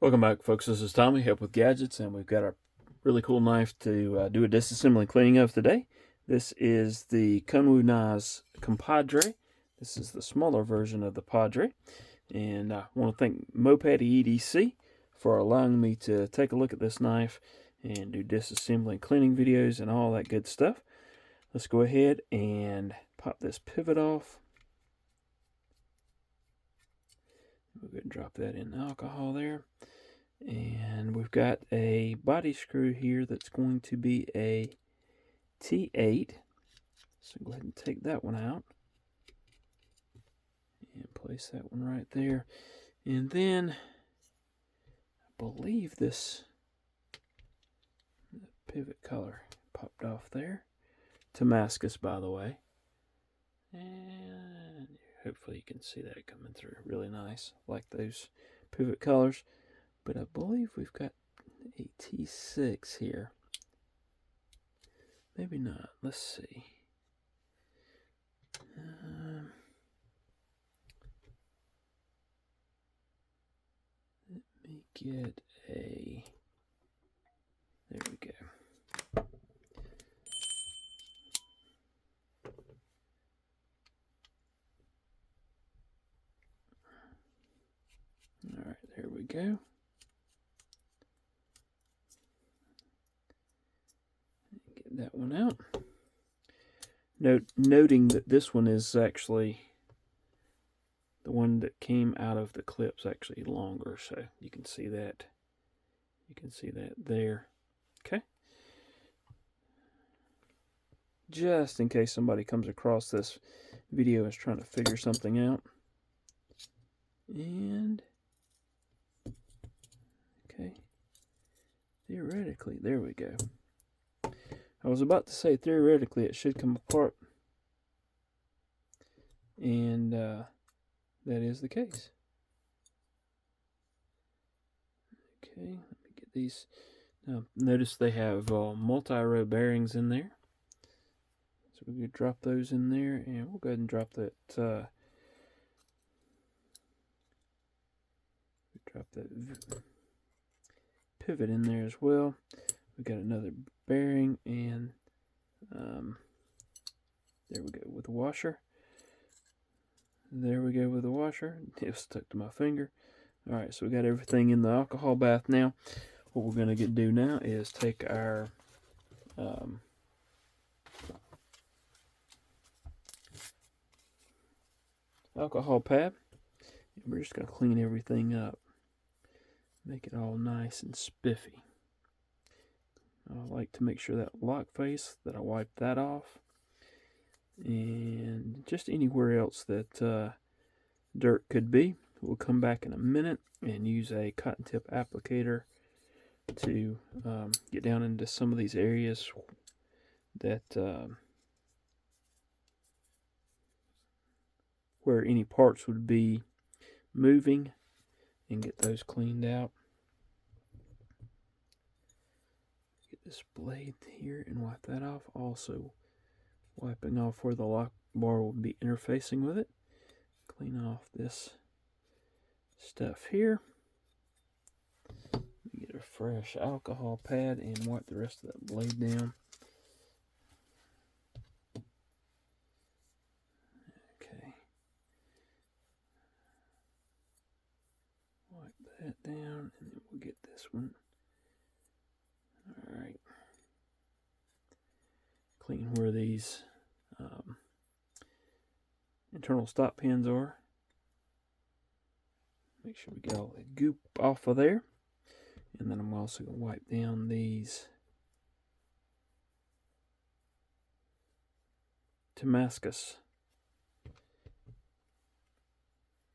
Welcome back, folks. This is Tommy, Help with Gadgets, and we've got a really cool knife to do a disassembly cleaning of today. This is the Kunwu Compadre. This is the smaller version of the Padre, and I want to thank MoPattyEDC for allowing me to take a look at this knife and do disassembly and cleaning videos and all that good stuff. Let's go ahead and pop this pivot off. We'll go ahead and drop that in the alcohol there. And we've got a body screw here that's going to be a T8. So go ahead and take that one out. And place that one right there. And then I believe this pivot color popped off there. Damascus, by the way. And hopefully you can see that coming through. Really nice. Like those pivot colors. But I believe we've got a T6 here. Maybe not. Let's see. Let me get a... There we go. Alright, there we go. That one out. Noting that this one is actually the one that came out of the clip's actually longer, so you can see that. You can see that there. Okay. Just in case somebody comes across this video and is trying to figure something out. And okay. Theoretically, there we go. I was about to say theoretically it should come apart, and that is the case. Okay, let me get these. Now, notice they have multi-row bearings in there, so we could drop those in there, and we'll go ahead and drop that. Drop that pivot in there as well. We got another bearing, and there we go with the washer. There we go with the washer. It stuck to my finger. Alright, so we got everything in the alcohol bath now. What we're going to do now is take our alcohol pad, and we're just going to clean everything up. Make it all nice and spiffy. I like to make sure that lock face, that I wipe that off. And just anywhere else that dirt could be. We'll come back in a minute and use a cotton tip applicator to get down into some of these areas that where any parts would be moving, and get those cleaned out. This blade here and wipe that off. Also wiping off where the lock bar will be interfacing with it. Clean off this stuff here. Get a fresh alcohol pad and wipe the rest of that blade down. Okay. Wipe that down, and then we'll get this one. Alright. Clean where these internal stop pins are. Make sure we get all the goop off of there. And then I'm also going to wipe down these Damascus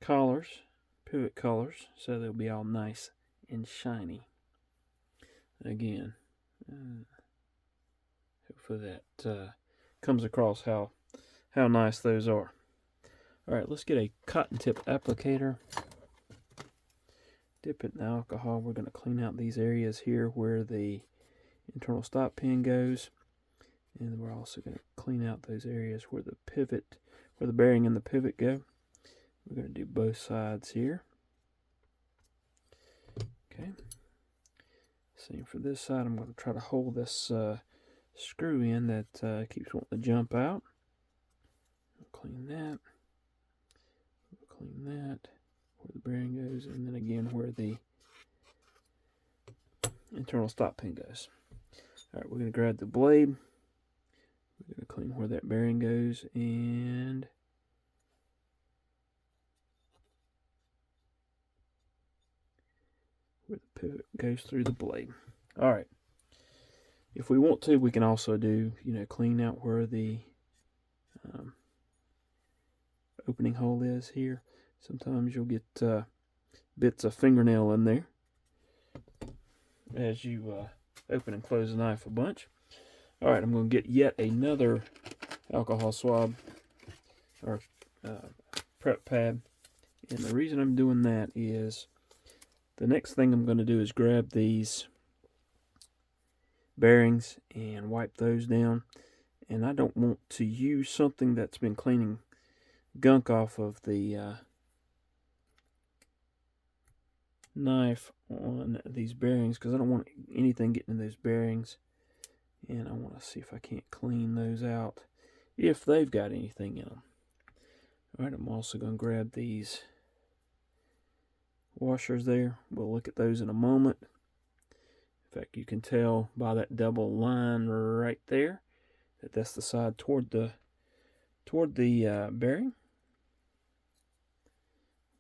collars, pivot collars, so they'll be all nice and shiny. Again, hopefully that comes across how nice those are. Alright, let's get a cotton tip applicator. Dip it in the alcohol. We're going to clean out these areas here where the internal stop pin goes. And we're also going to clean out those areas where the pivot, where the bearing and the pivot go. We're going to do both sides here. Okay. Same for this side. I'm going to try to hold this screw in that keeps wanting to jump out. Clean that. Clean that. Where the bearing goes, and then again where the internal stop pin goes. Alright, we're going to grab the blade. We're going to clean where that bearing goes, and where the pivot goes through the blade. Alright. If we want to, we can also do, clean out where the opening hole is here. Sometimes you'll get bits of fingernail in there as you open and close the knife a bunch. Alright, I'm going to get yet another alcohol swab or prep pad, and the reason I'm doing that is the next thing I'm going to do is grab these bearings and wipe those down, and I don't want to use something that's been cleaning gunk off of the knife on these bearings, because I don't want anything getting in those bearings, and I want to see if I can't clean those out if they've got anything in them. Alright, I'm also going to grab these washers there. We'll look at those in a moment. In fact, you can tell by that double line right there that that's the side toward the bearing.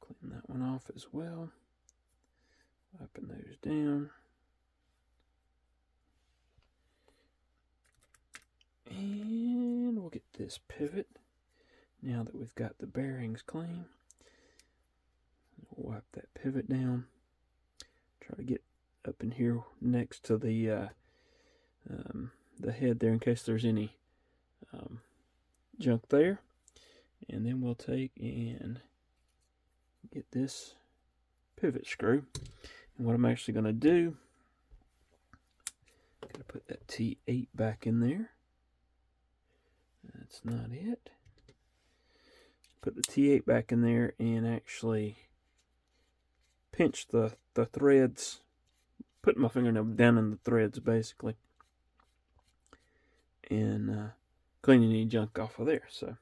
Clean that one off as well. Wiping those down. And we'll get this pivot. Now that we've got the bearings clean, we'll wipe that pivot down. Try to get up in here next to the head there in case there's any junk there. And then we'll take and get this pivot screw. And what I'm actually going to do, I'm going to put that T8 back in there. That's not it. Put the T8 back in there and actually pinch the threads, put my fingernail down in the threads basically, and cleaning any junk off of there. So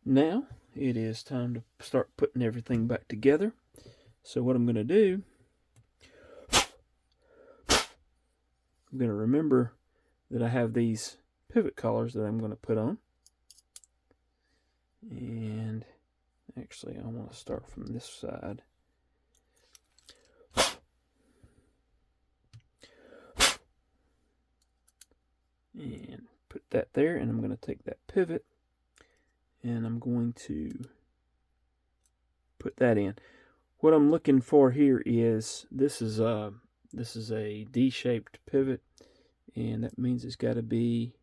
now it is time to start putting everything back together. So what I'm going to do, I'm going to remember that I have these pivot collars that I'm going to put on. And actually I want to start from this side. And put that there, and I'm going to take that pivot and I'm going to put that in. What I'm looking for here is this is a D-shaped pivot, and that means it's got to be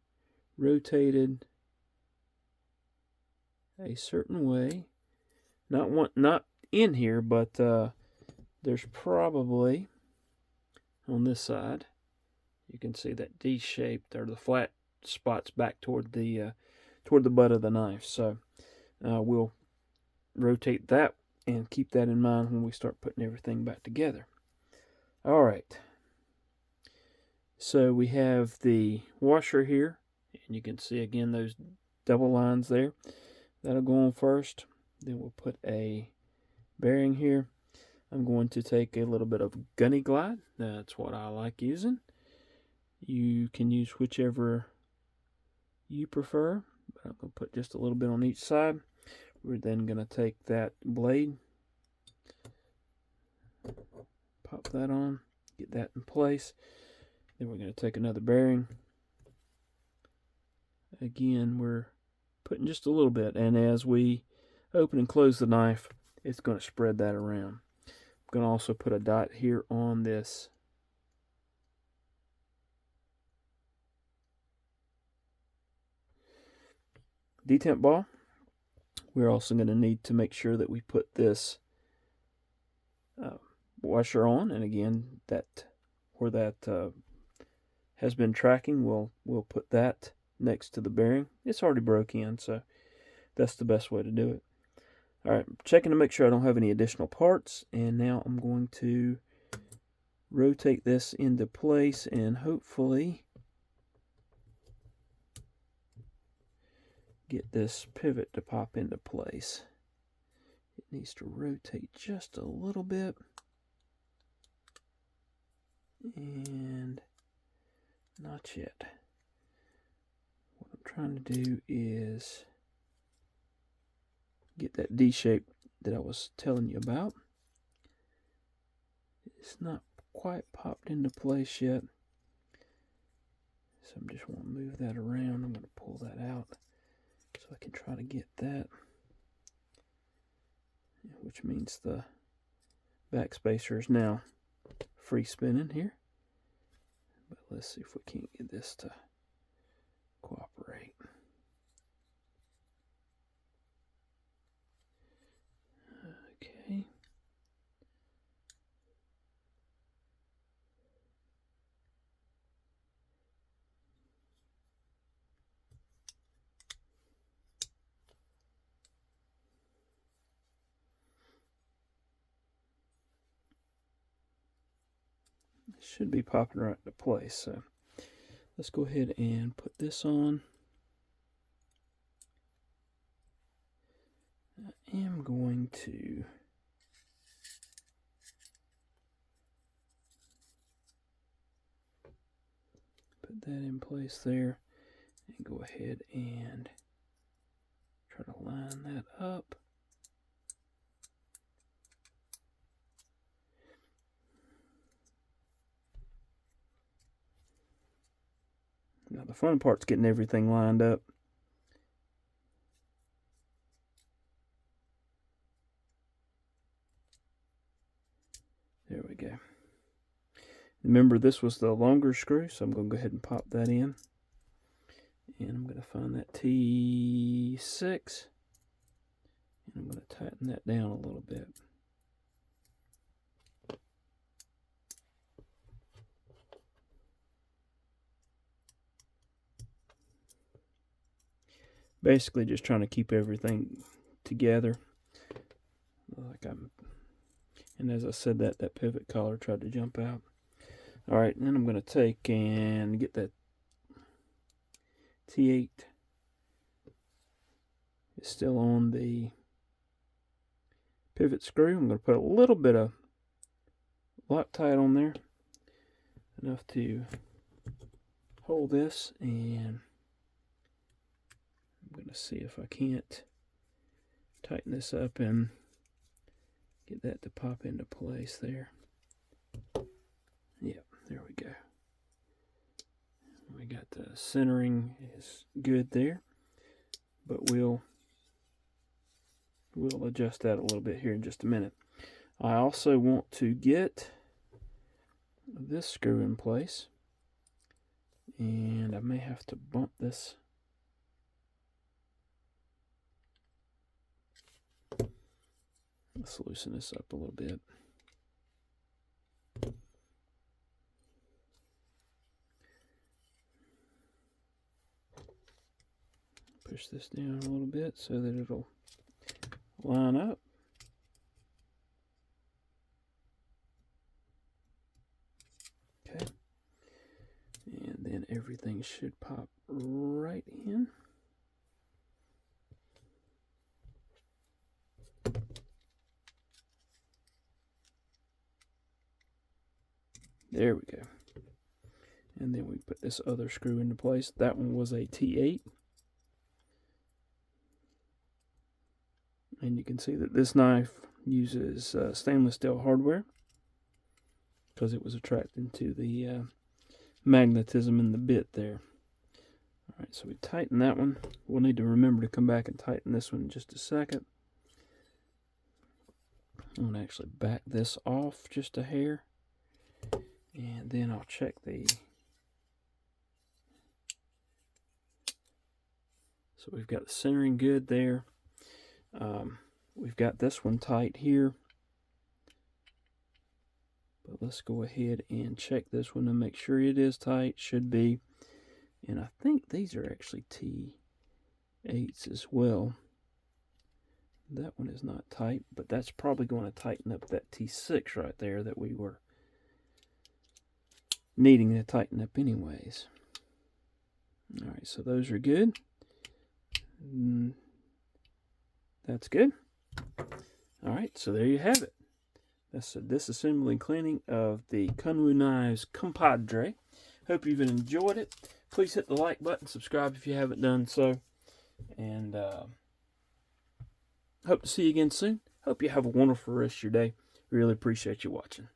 rotated a certain way. Not in here, but there's probably on this side. You can see that D-shaped, or the flat spots back toward the butt of the knife. So we'll rotate that and keep that in mind when we start putting everything back together. All right. So we have the washer here, and you can see again those double lines there. That'll go on first. Then we'll put a bearing here. I'm going to take a little bit of gunny glide. That's what I like using. You can use whichever you prefer, but I'm going to put just a little bit on each side. We're then going to take that blade, pop that on, get that in place. Then we're going to take another bearing. Again, we're putting just a little bit, and as we open and close the knife, it's going to spread that around. I'm going to also put a dot here on this detent ball. We're also going to need to make sure that we put this washer on, and again, that where that has been tracking, we'll put that next to the bearing. It's already broke in, so that's the best way to do it. Alright, checking to make sure I don't have any additional parts, and now I'm going to rotate this into place and hopefully get this pivot to pop into place. It needs to rotate just a little bit. And not yet. What I'm trying to do is get that D shape that I was telling you about. It's not quite popped into place yet. So I just want to move that around. I'm going to pull that out so I can try to get that. Which means the backspacer is now free spinning here. But let's see if we can't get this to cooperate. Okay. It should be popping right into place. So let's go ahead and put this on. I am going to put that in place there and go ahead and try to line that up. Now the fun part's getting everything lined up. There we go. Remember, this was the longer screw, so I'm going to go ahead and pop that in. And I'm going to find that T6. And I'm going to tighten that down a little bit. Basically just trying to keep everything together. And as I said, that pivot collar tried to jump out. Alright, and then I'm going to take and get that T8. It's still on the pivot screw. I'm going to put a little bit of Loctite on there, enough to hold this, and I'm going to see if I can't tighten this up and get that to pop into place there. Yep, there we go. We got the centering is good there, but we'll adjust that a little bit here in just a minute. I also want to get this screw in place, and I may have to bump this. Let's loosen this up a little bit. Push this down a little bit so that it'll line up. Okay. And then everything should pop right in. There we go. And then we put this other screw into place. That one was a T8. And you can see that this knife uses stainless steel hardware because it was attracted to the magnetism in the bit there. Alright, so we tighten that one. We'll need to remember to come back and tighten this one in just a second. I'm going to actually back this off just a hair. And then I'll check the... So we've got the centering good there. We've got this one tight here. But let's go ahead and check this one and make sure it is tight. Should be. And I think these are actually T8s as well. That one is not tight, but that's probably going to tighten up that T6 right there that we were needing to tighten up anyways. All right, so those are good. That's good. All right, so there you have it. That's a disassembly and cleaning of the Kunwu Knives Compadre. Hope you've enjoyed it. Please hit the like button, subscribe if you haven't done so, and hope to see you again soon. Hope you have a wonderful rest of your day. Really appreciate you watching.